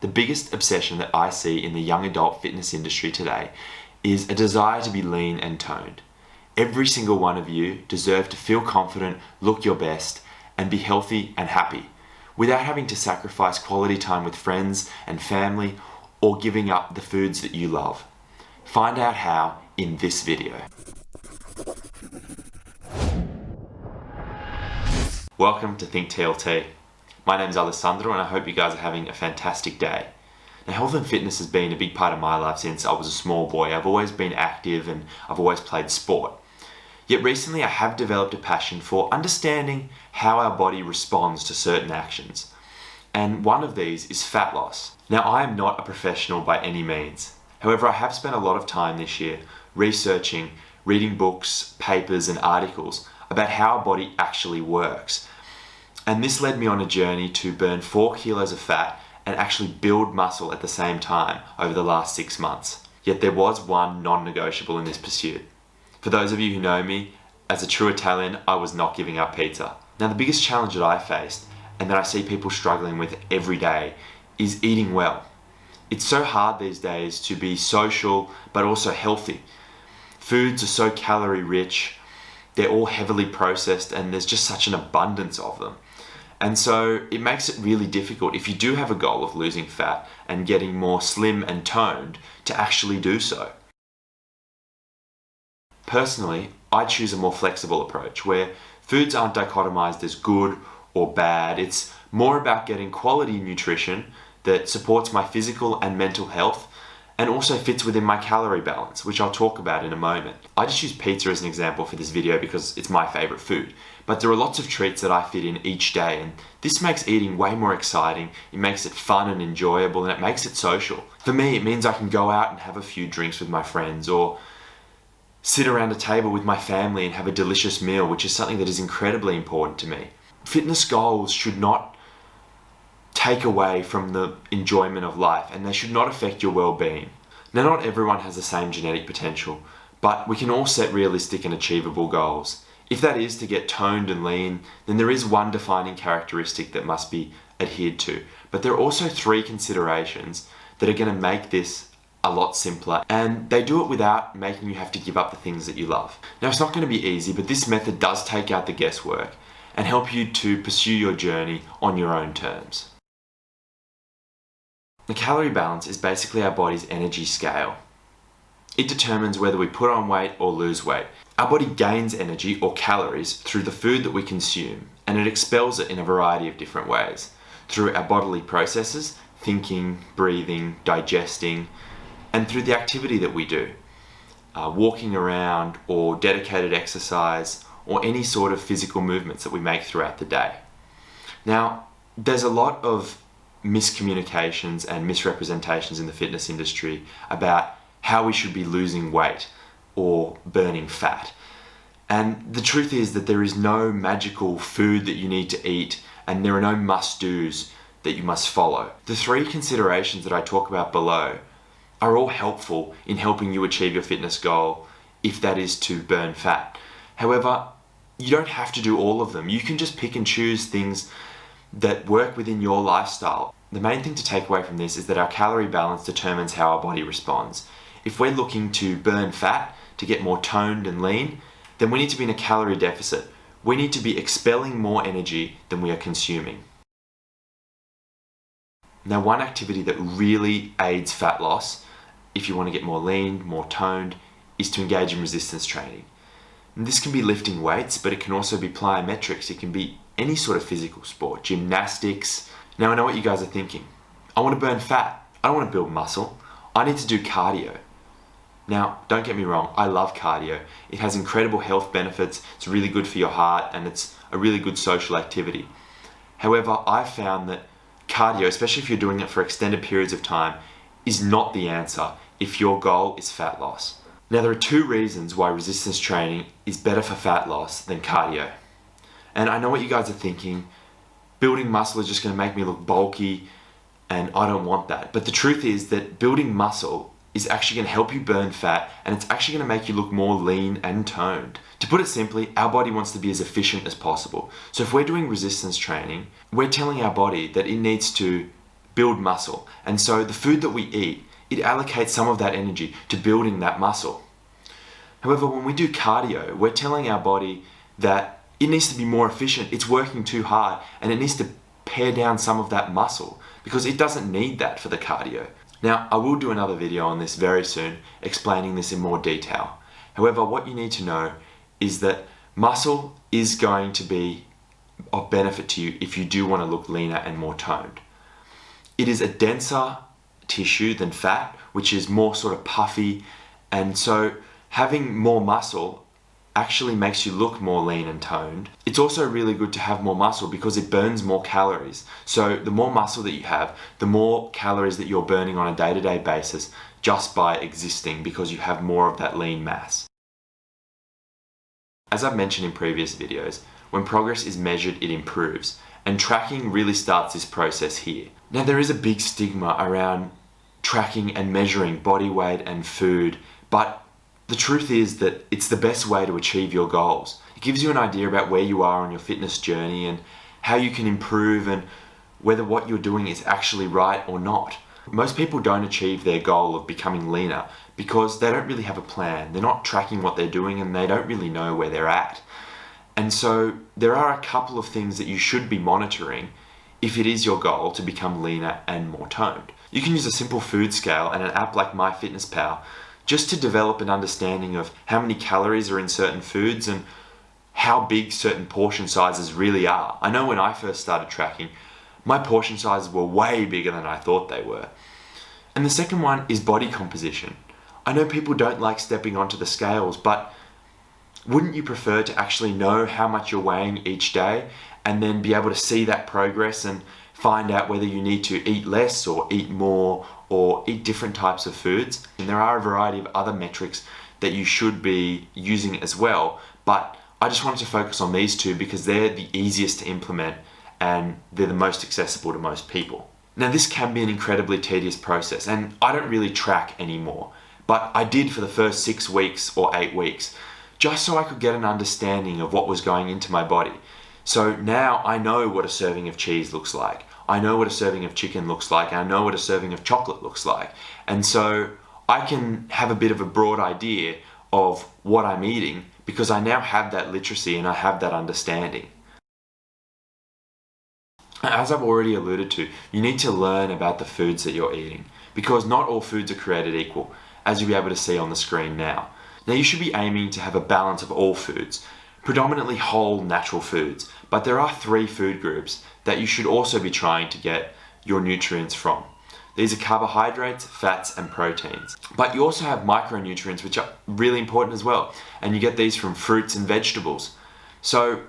The biggest obsession that I see in the young adult fitness industry today is a desire to be lean and toned. Every single one of you deserve to feel confident, look your best, and be healthy and happy without having to sacrifice quality time with friends and family or giving up the foods that you love. Find out how in this video. Welcome to Think TLT. My name's Alessandro and I hope you guys are having a fantastic day. Now, health and fitness has been a big part of my life since I was a small boy. I've always been active and I've always played sport. Yet recently I have developed a passion for understanding how our body responds to certain actions. And one of these is fat loss. Now, I am not a professional by any means. However, I have spent a lot of time this year researching, reading books, papers and articles about how our body actually works. And this led me on a journey to burn 4 kilos of fat and actually build muscle at the same time over the last 6 months. Yet there was one non-negotiable in this pursuit. For those of you who know me, as a true Italian, I was not giving up pizza. Now, the biggest challenge that I faced and that I see people struggling with every day is eating well. It's so hard these days to be social but also healthy. Foods are so calorie rich, they're all heavily processed and there's just such an abundance of them. And so it makes it really difficult if you do have a goal of losing fat and getting more slim and toned to actually do so. Personally, I choose a more flexible approach where foods aren't dichotomized as good or bad. It's more about getting quality nutrition that supports my physical and mental health and also fits within my calorie balance, which I'll talk about in a moment. I just use pizza as an example for this video because it's my favorite food. But there are lots of treats that I fit in each day, and this makes eating way more exciting, it makes it fun and enjoyable, and it makes it social. For me, it means I can go out and have a few drinks with my friends, or sit around a table with my family and have a delicious meal, which is something that is incredibly important to me. Fitness goals should not take away from the enjoyment of life, and they should not affect your well-being. Now, not everyone has the same genetic potential, but we can all set realistic and achievable goals. If that is to get toned and lean, then there is one defining characteristic that must be adhered to. But there are also 3 considerations that are going to make this a lot simpler, and they do it without making you have to give up the things that you love. Now, it's not going to be easy, but this method does take out the guesswork and help you to pursue your journey on your own terms. The calorie balance is basically our body's energy scale. It determines whether we put on weight or lose weight. Our body gains energy or calories through the food that we consume, and it expels it in a variety of different ways. Through our bodily processes, thinking, breathing, digesting, and through the activity that we do. Walking around or dedicated exercise or any sort of physical movements that we make throughout the day. Now, there's a lot of miscommunications and misrepresentations in the fitness industry about how we should be losing weight or burning fat. And the truth is that there is no magical food that you need to eat, and there are no must-dos that you must follow. The 3 considerations that I talk about below are all helpful in helping you achieve your fitness goal if that is to burn fat. However, you don't have to do all of them. You can just pick and choose things that work within your lifestyle. The main thing to take away from this is that our calorie balance determines how our body responds. If we're looking to burn fat, to get more toned and lean, then we need to be in a calorie deficit. We need to be expelling more energy than we are consuming. Now, one activity that really aids fat loss, if you want to get more lean, more toned, is to engage in resistance training. And this can be lifting weights, but it can also be plyometrics. It can be any sort of physical sport, gymnastics. Now, I know what you guys are thinking. I want to burn fat. I don't want to build muscle. I need to do cardio. Now, don't get me wrong, I love cardio. It has incredible health benefits, it's really good for your heart, and it's a really good social activity. However, I've found that cardio, especially if you're doing it for extended periods of time, is not the answer if your goal is fat loss. Now, there are 2 reasons why resistance training is better for fat loss than cardio. And I know what you guys are thinking, building muscle is just going to make me look bulky, and I don't want that. But the truth is that building muscle is actually going to help you burn fat, and it's actually going to make you look more lean and toned. To put it simply, our body wants to be as efficient as possible. So if we're doing resistance training, we're telling our body that it needs to build muscle. And so the food that we eat, it allocates some of that energy to building that muscle. However, when we do cardio, we're telling our body that it needs to be more efficient, it's working too hard, and it needs to pare down some of that muscle because it doesn't need that for the cardio. Now, I will do another video on this very soon, explaining this in more detail. However, what you need to know is that muscle is going to be of benefit to you if you do want to look leaner and more toned. It is a denser tissue than fat, which is more sort of puffy, and so having more muscle actually makes you look more lean and toned. It's also really good to have more muscle because it burns more calories. So the more muscle that you have, the more calories that you're burning on a day-to-day basis just by existing because you have more of that lean mass. As I've mentioned in previous videos, when progress is measured, it improves, and tracking really starts this process here. Now, there is a big stigma around tracking and measuring body weight and food, but the truth is that it's the best way to achieve your goals. It gives you an idea about where you are on your fitness journey and how you can improve and whether what you're doing is actually right or not. Most people don't achieve their goal of becoming leaner because they don't really have a plan. They're not tracking what they're doing and they don't really know where they're at. And so there are a couple of things that you should be monitoring if it is your goal to become leaner and more toned. You can use a simple food scale and an app like MyFitnessPal just to develop an understanding of how many calories are in certain foods and how big certain portion sizes really are. I know when I first started tracking, my portion sizes were way bigger than I thought they were. And the second one is body composition. I know people don't like stepping onto the scales, but wouldn't you prefer to actually know how much you're weighing each day and then be able to see that progress and find out whether you need to eat less or eat more or eat different types of foods? And there are a variety of other metrics that you should be using as well, but I just wanted to focus on these two because they're the easiest to implement and they're the most accessible to most people. Now, this can be an incredibly tedious process, and I don't really track anymore, but I did for the first 6 weeks or 8 weeks, just so I could get an understanding of what was going into my body. So now I know what a serving of cheese looks like. I know what a serving of chicken looks like. I know what a serving of chocolate looks like. And so I can have a bit of a broad idea of what I'm eating because I now have that literacy and I have that understanding. As I've already alluded to, you need to learn about the foods that you're eating because not all foods are created equal, as you'll be able to see on the screen now. Now, you should be aiming to have a balance of all foods, predominantly whole natural foods, but there are 3 food groups that you should also be trying to get your nutrients from. These are carbohydrates, fats, and proteins. But you also have micronutrients, which are really important as well, and you get these from fruits and vegetables. So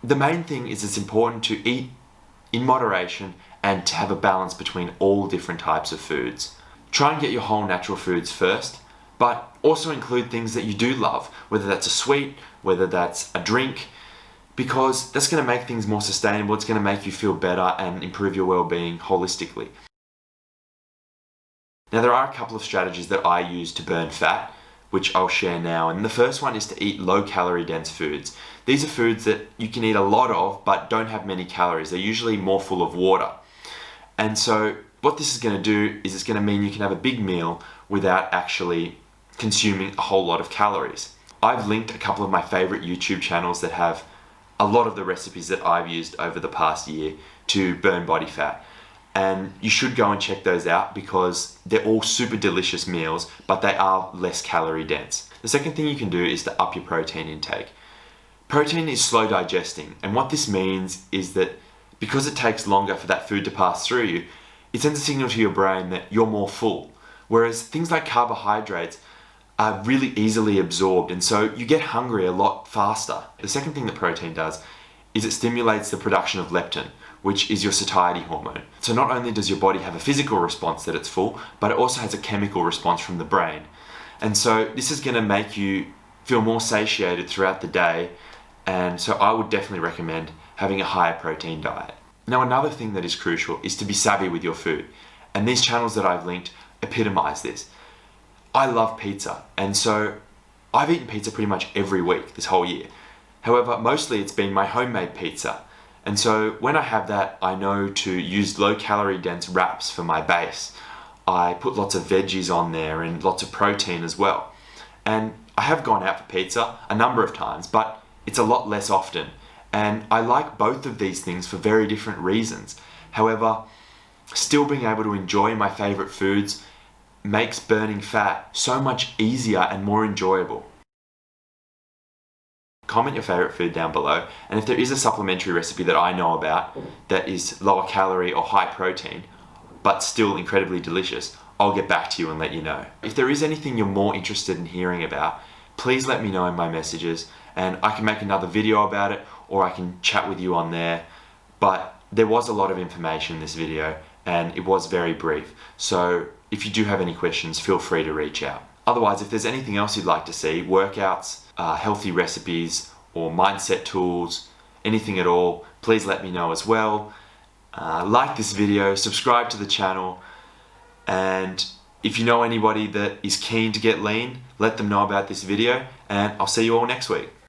the main thing is it's important to eat in moderation and to have a balance between all different types of foods. Try and get your whole natural foods first, but also include things that you do love, whether that's a sweet, whether that's a drink, because that's going to make things more sustainable. It's going to make you feel better and improve your well-being holistically. Now, there are a couple of strategies that I use to burn fat, which I'll share now. And the first one is to eat low-calorie dense foods. These are foods that you can eat a lot of, but don't have many calories. They're usually more full of water. And so what this is going to do is it's going to mean you can have a big meal without actually consuming a whole lot of calories. I've linked a couple of my favorite YouTube channels that have a lot of the recipes that I've used over the past year to burn body fat. And you should go and check those out because they're all super delicious meals, but they are less calorie dense. The second thing you can do is to up your protein intake. Protein is slow digesting, and what this means is that because it takes longer for that food to pass through you, it sends a signal to your brain that you're more full. Whereas things like carbohydrates are really easily absorbed, and so you get hungry a lot faster. The second thing that protein does is it stimulates the production of leptin, which is your satiety hormone. So not only does your body have a physical response that it's full, but it also has a chemical response from the brain. And so this is going to make you feel more satiated throughout the day, and so I would definitely recommend having a higher protein diet. Now, another thing that is crucial is to be savvy with your food, and these channels that I've linked epitomize this. I love pizza, and so I've eaten pizza pretty much every week this whole year. However, mostly it's been my homemade pizza. And so when I have that, I know to use low calorie dense wraps for my base. I put lots of veggies on there and lots of protein as well. And I have gone out for pizza a number of times, but it's a lot less often. And I like both of these things for very different reasons. However, still being able to enjoy my favorite foods makes burning fat so much easier and more enjoyable. Comment your favorite food down below, and if there is a supplementary recipe that I know about that is lower calorie or high protein, but still incredibly delicious, I'll get back to you and let you know. If there is anything you're more interested in hearing about, please let me know in my messages, and I can make another video about it, or I can chat with you on there. But there was a lot of information in this video, and it was very brief. So if you do have any questions, feel free to reach out. Otherwise, if there's anything else you'd like to see, workouts, healthy recipes, or mindset tools, anything at all, please let me know as well. Like this video, subscribe to the channel, and if you know anybody that is keen to get lean, let them know about this video, and I'll see you all next week.